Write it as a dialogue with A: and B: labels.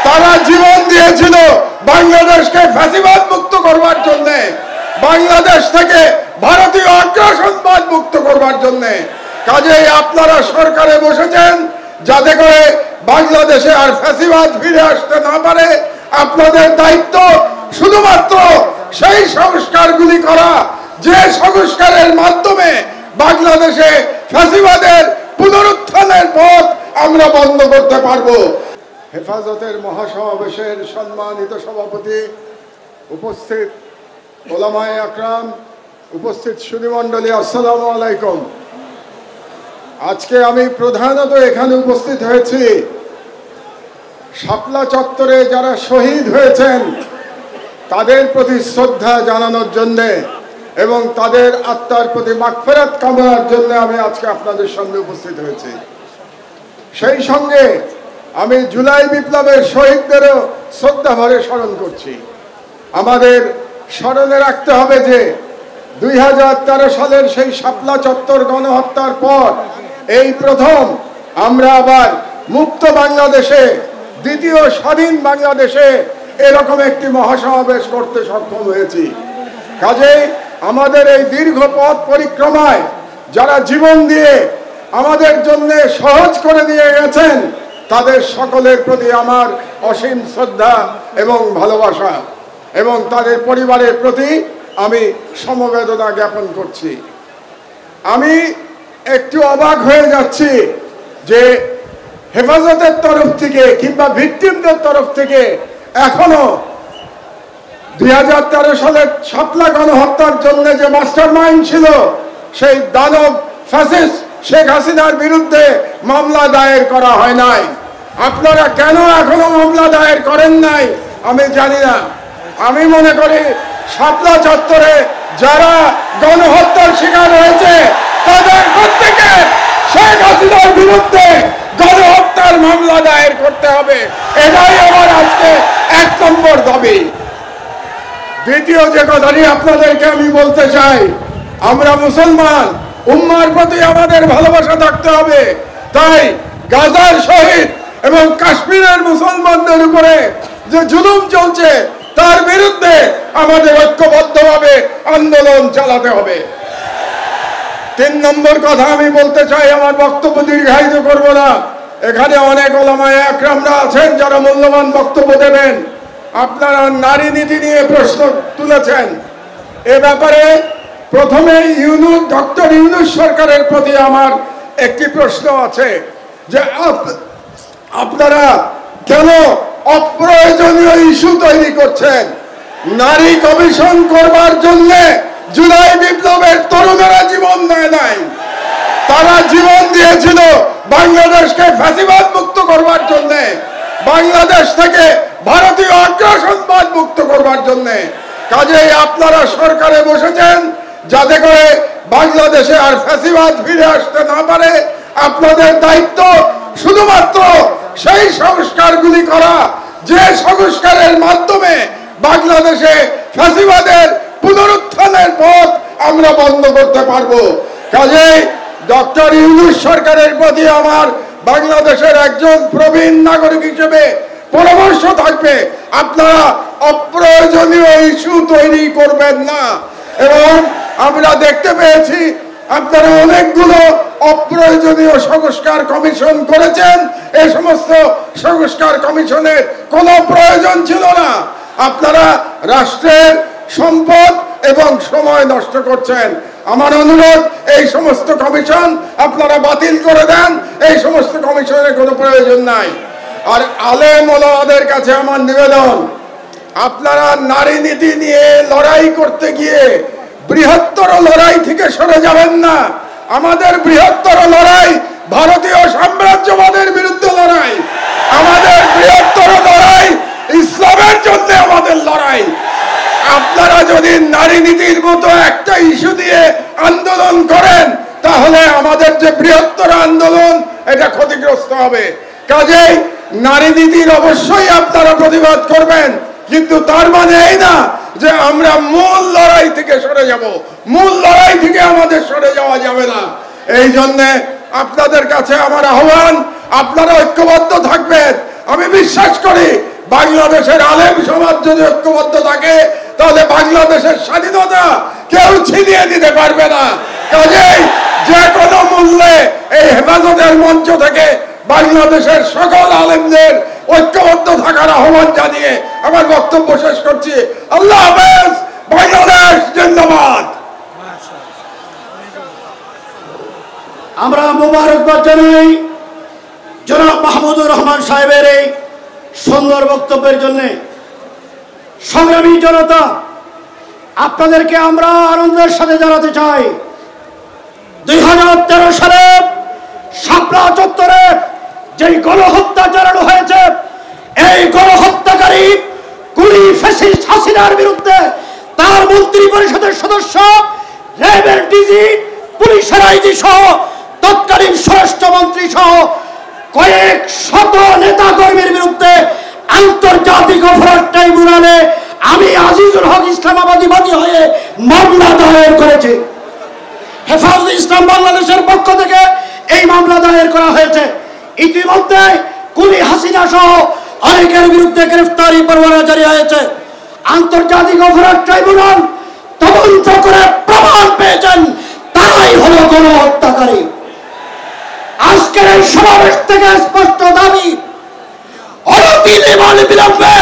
A: তারা জীবন দিয়েছিল বাংলাদেশকে ফ্যাসিবাদ মুক্ত করবার জন্য, বাংলাদেশ থেকে ভারতীয় আগ্রাসনবাদ মুক্ত করবার জন্য। কাজেই আপনারা সরকারে বসেছেন যাতে করে বাংলাদেশে আর ফ্যাসিবাদ ফিরে আসতে না পারে। আপনাদের দায়িত্ব শুধুমাত্র সেই সংস্কারগুলি করা যে সংস্কারের মাধ্যমে বাংলাদেশে ফ্যাসিবাদের পুনরুত্থানের পথ আমরা বন্ধ করতে পারবো। হেফাজতের মহাসমাবেশের সম্মানিত সভাপতি, উপস্থিত ওলামায়ে আকরাম, উপস্থিত সুধীমণ্ডলী, আসসালামু আলাইকুম। আজকে আমি প্রধানত এখানে উপস্থিত হয়েছি শাপলা চত্বরে যারা শহীদ হয়েছেন তাদের প্রতি শ্রদ্ধা জানানোর জন্যে এবং তাদের আত্মার প্রতি মাগফিরাত কামনার জন্য আমি আজকে আপনাদের সামনে উপস্থিত হয়েছি। সেই সঙ্গে আমি জুলাই বিপ্লবের শহীদদেরও শ্রদ্ধা ভরে স্মরণ করছি। আমাদের স্মরণে রাখতে হবে যে 2013 সালের সেই শাপলা চত্বর গণহত্যার পর এই প্রথম আমরা আবার মুক্ত বাংলাদেশে, দ্বিতীয় স্বাধীন বাংলাদেশে এরকম একটি মহাসমাবেশ করতে সক্ষম হয়েছি। কাজেই আমাদের এই দীর্ঘ পথ পরিক্রমায় যারা জীবন দিয়ে আমাদের জন্য সহজ করে দিয়ে গেছেন তাদের সকলের প্রতি আমার অসীম শ্রদ্ধা এবং ভালোবাসা, এবং তাদের পরিবারের প্রতি আমি সমবেদনা জ্ঞাপন করছি। আমি একটু অবাক হয়ে যাচ্ছি যে হেফাজতের তরফ থেকে কিংবা ভিকটিমদের তরফ থেকে এখনো 2013 সালের শাপলা গণহত্যার জন্য যে মাস্টার মাইন্ড ছিল সেই দানব ফ্যাসিস্ট শেখ হাসিনার বিরুদ্ধে মামলা দায়ের করা হয় নাই। আপনারা কেন এখনো মামলা দায়ের করেন নাই আমি জানি না। আমি মনে করি শাপলা চত্বরে যারা গণহত্যার শিকার হয়েছে তাদের প্রত্যেকে শেখ হাসিনার বিরুদ্ধে গণহত্যার মামলা দায়ের করতে হবে। এটাই আমার আজকে 1 নম্বর দাবি। দ্বিতীয় যে কথাটি আপনাদেরকে আমি বলতে চাই, আমরা মুসলমান, উম্মার প্রতি আমাদের ভালোবাসা থাকতে হবে। তাই গাজার শহীদ এবং কাশ্মীরের মুসলমানদের উপরে যে জুলুম চলছে তার বিরুদ্ধে আমাদের ঐক্যবদ্ধভাবে আন্দোলন চালাতে হবে। 3 নম্বর কথা আমি বলতে চাই, আমার বক্তব্য দীর্ঘায়িত করব না। এখানে অনেক ওলামায়ে আকরামরা আছেন যারা মূল্যবান বক্তব্য দেবেন। আপনারা নারী নীতি নিয়ে প্রশ্ন তুলেছেন। এ ব্যাপারে প্রথমে ডক্টর ইউনূস সরকারের প্রতি আমার একটি প্রশ্ন আছে যে আপনারা কেন অপ্রয়োজনীয় ইস্যু তৈরি করছেন? নারী কমিশন করবার জন্য জুলাই বিপ্লবের তরুণেরা জীবন দেয় নাই। তারা জীবন দিয়েছিল বাংলাদেশকে ফ্যাসিবাদ মুক্ত করবার জন্য, বাংলাদেশ থেকে ভারতীয় আগ্রাসনবাদ মুক্ত করবার জন্য। কাজেই আপনারা সরকারে বসেছেন যাতে করে বাংলাদেশে আর ফ্যাসিবাদ ফিরে আসতে না পারে। আপনাদের দায়িত্ব শুধুমাত্র সেই সংস্কারগুলি করা যে সংস্কারের মাধ্যমে বাংলাদেশে ফ্যাসিবাদের পুনরুত্থানের পথ আমরা বন্ধ করতে পারবো। কাজেই ডক্টর ইউনূস সরকারের প্রতি আমার বাংলাদেশের একজন প্রবীণ নাগরিক হিসেবে পরামর্শ থাকবে, আপনারা অপ্রয়োজনীয় ইস্যু তৈরি করবেন না। এবং আমরা দেখতে পেয়েছি আপনারা অনেকগুলো অপ্রয়োজনীয় সংস্কার কমিশন করেছেন। এই সমস্ত সংস্কার কমিশনের কোনো প্রয়োজন ছিল না। আপনারা রাষ্ট্রের সম্পদ এবং সময় নষ্ট করছেন। আমার অনুরোধ, এই সমস্ত কমিশন আপনারা বাতিল করে দেন। এই সমস্ত কমিশনের কোনো প্রয়োজন নাই। আর আলেম ওলামাদের কাছে আমার নিবেদন, আপনারা নারী নীতি নিয়ে লড়াই করতে গিয়ে বৃহত্তর লড়াই থেকে সরে যাবেন না। আমাদের বৃহত্তর লড়াই ভারতীয় সাম্রাজ্যবাদের বিরুদ্ধে লড়াই। আমাদের বৃহত্তর লড়াই ইসলামের জন্য আমাদের লড়াই। আপনারা যদি নারী নীতির মতো একটা ইস্যু দিয়ে আন্দোলন করেন তাহলে আমাদের যে বৃহত্তর আন্দোলন এটা ক্ষতিগ্রস্ত হবে। কাজেই নারী নীতির অবশ্যই আপনারা প্রতিবাদ করবেন, কিন্তু তার মানে এই না যে আমরা মূল লড়াই থেকে সরে যাব। মূল লড়াই থেকে আমাদের সরে যাওয়া যাবে না। এই জন্য আপনাদের কাছে আমার আহ্বান, আপনারা ঐক্যবদ্ধ থাকবেন। আমি বিশ্বাস করি বাংলাদেশের আলেম সমাজ যদি ঐক্যবদ্ধ থাকে তাহলে বাংলাদেশের স্বাধীনতা কেউ ছিনিয়ে দিতে পারবে না। কাজেই যে কোনো মূল্যে এই হেফাজতের মঞ্চ থেকে বাংলাদেশের সকল আলেমদের ঐক্যবদ্ধ থাকার আহ্বান জানিয়ে আমার বক্তব্য শেষ করছি। আল্লাহ হাফেজ। বাংলাদেশ জিন্দাবাদ।
B: আমরা মোবারকবাদ জানাই জনাব মাহমুদুর রহমান সাহেবের এই সুন্দর বক্তব্যের জন্য। সংগ্রামী জনতা, আপনাদেরকে আমরা আনন্দের সাথে জানাতে চাই 2013 সালে শাপলা চত্বরে যেই গণহত্যা চালানো হয়েছে, এই গণহত্যাকারী কুলি ফ্যাসিস্ট হাসিনার বিরুদ্ধে তার মন্ত্রী পরিষদের সদস্য, র্যাবের ডিজি, পুলিশের আইজি সহ তৎকালীন স্বরাষ্ট্রমন্ত্রী সহ কয়েক শত নেতা কর্মীর বিরুদ্ধে আন্তর্জাতিক অপরাধ ট্রাইব্যুনালে আমি আজিজুল হক ইসলামাবাদী বাদী হয়ে মামলা দায়ের করেছি। হেফাজতে ইসলাম বাংলাদেশের পক্ষ থেকে এই মামলা দায়ের করা হয়েছে। ইতিমধ্যে কুলি হাসিনা সহ অনেকের বিরুদ্ধে গ্রেফতারি পরোয়ানা জারি হয়েছে। আন্তর্জাতিক অপরাধ ট্রাইব্যুনাল তদন্ত করে প্রমাণ পেয়েছেন তারাই হলো গণহত্যাকারী। আজকের এই সমাবেশ থেকে স্পষ্ট দাবি, অনতিবিলম্বে